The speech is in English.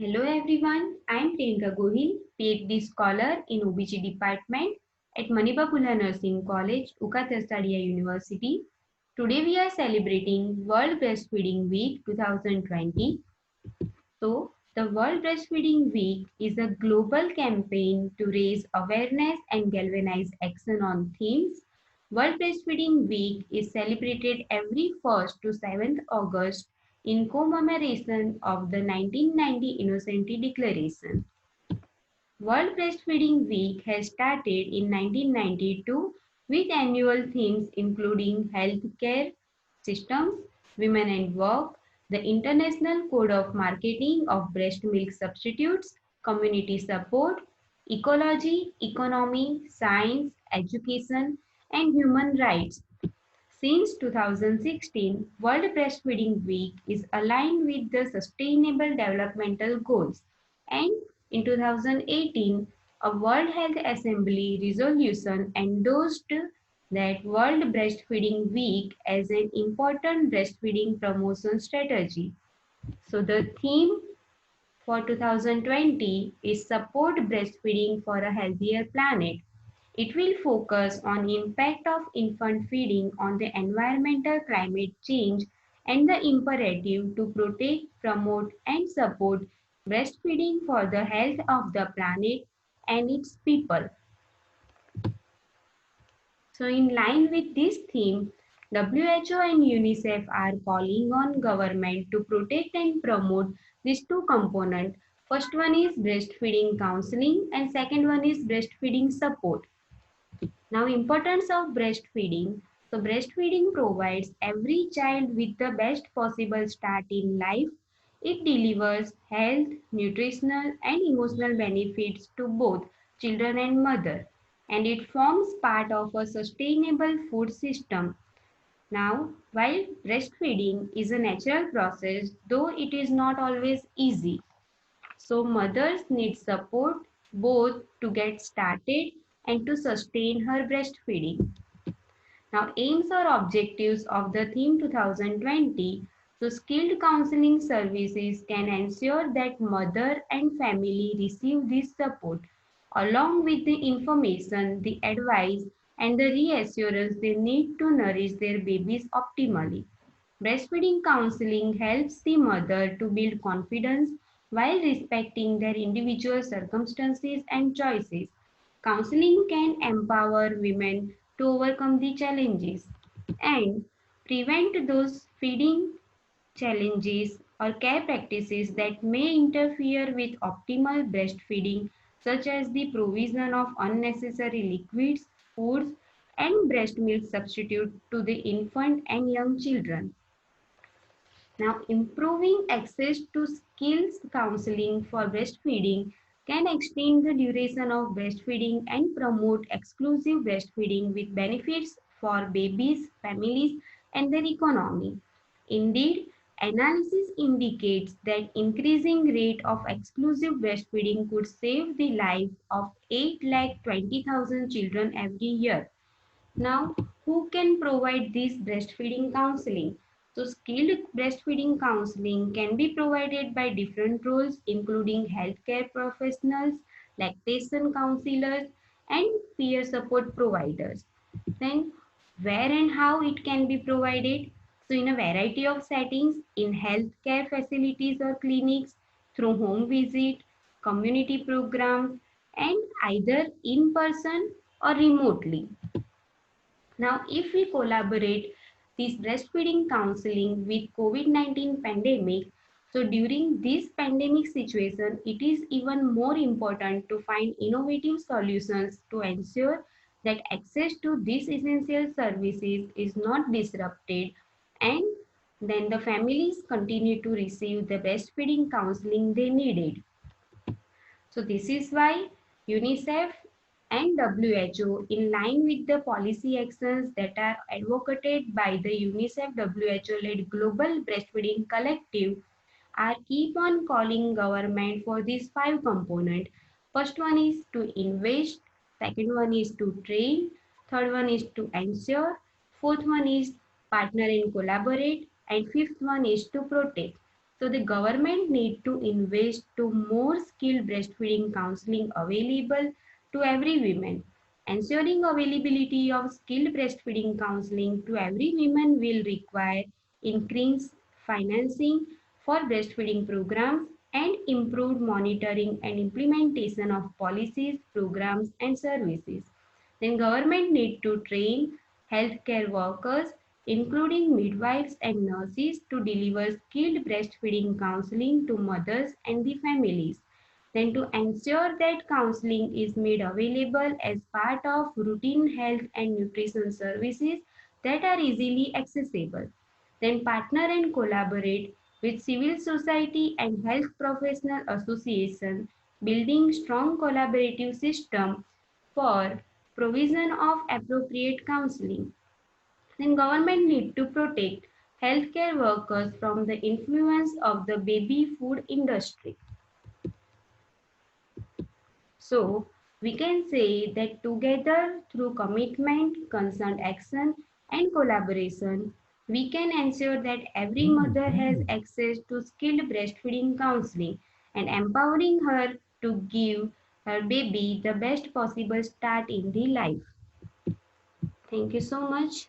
Hello everyone, I am Priyanka Gohil, PhD scholar in OBG department at Manipapula Nursing College, Ukatastadia University. Today we are celebrating World Breastfeeding Week 2020. So, the World Breastfeeding Week is a global campaign to raise awareness and galvanize action on themes. World Breastfeeding Week is celebrated every 1st to 7th August in commemoration of the 1990 Innocenti Declaration. World Breastfeeding Week has started in 1992 with annual themes including healthcare systems, women and work, the International Code of Marketing of Breast Milk Substitutes, community support, ecology, economy, science, education, and human rights. Since 2016, World Breastfeeding Week is aligned with the Sustainable Developmental Goals, and in 2018, a World Health Assembly resolution endorsed that World Breastfeeding Week as an important breastfeeding promotion strategy. So the theme for 2020 is Support Breastfeeding for a Healthier Planet. It will focus on impact of infant feeding on the environmental climate change and the imperative to protect, promote and support breastfeeding for the health of the planet and its people. So in line with this theme, WHO and UNICEF are calling on government to protect and promote these two components. First one is breastfeeding counseling and second one is breastfeeding support. Now, importance of breastfeeding. So, breastfeeding provides every child with the best possible start in life. It delivers health, nutritional, and emotional benefits to both children and mother, and it forms part of a sustainable food system. Now, while breastfeeding is a natural process, though it is not always easy, so mothers need support both to get started and to sustain her breastfeeding. Now, aims or objectives of the theme 2020. So, skilled counseling services can ensure that mother and family receive this support along with the information, the advice, and the reassurance they need to nourish their babies optimally. Breastfeeding counseling helps the mother to build confidence while respecting their individual circumstances and choices. Counseling can empower women to overcome the challenges and prevent those feeding challenges or care practices that may interfere with optimal breastfeeding, such as the provision of unnecessary liquids, foods, and breast milk substitute to the infant and young children. Now, improving access to skills counseling for breastfeeding can extend the duration of breastfeeding and promote exclusive breastfeeding with benefits for babies, families, and their economy. Indeed, analysis indicates that increasing rate of exclusive breastfeeding could save the life of 8,20,000 children every year. Now, who can provide this breastfeeding counseling? So, skilled breastfeeding counseling can be provided by different roles, including healthcare professionals, lactation counselors, and peer support providers. Then, where and how it can be provided? So, in a variety of settings, in healthcare facilities or clinics, through home visit, community programs, and either in person or remotely. Now, if we collaborate this breastfeeding counseling with COVID-19 pandemic, so during this pandemic situation, it is even more important to find innovative solutions to ensure that access to these essential services is not disrupted and then the families continue to receive the breastfeeding counseling they needed. So this is why UNICEF and WHO, in line with the policy actions that are advocated by the UNICEF WHO-led Global Breastfeeding Collective, are keep on calling government for these five components. First one is to invest, second one is to train, third one is to ensure, fourth one is partner and collaborate, and fifth one is to protect. So the government need to invest to more skilled breastfeeding counseling available to every woman. Ensuring availability of skilled breastfeeding counseling to every woman will require increased financing for breastfeeding programs and improved monitoring and implementation of policies, programs and services. Then government need to train healthcare workers including midwives and nurses to deliver skilled breastfeeding counseling to mothers and the families. Then to ensure that counseling is made available as part of routine health and nutrition services that are easily accessible. Then partner and collaborate with civil society and health professional association, building strong collaborative system for provision of appropriate counseling. Then government need to protect healthcare workers from the influence of the baby food industry. So we can say that together through commitment, concerned action and collaboration, we can ensure that every mother has access to skilled breastfeeding counseling and empowering her to give her baby the best possible start in the life. Thank you so much.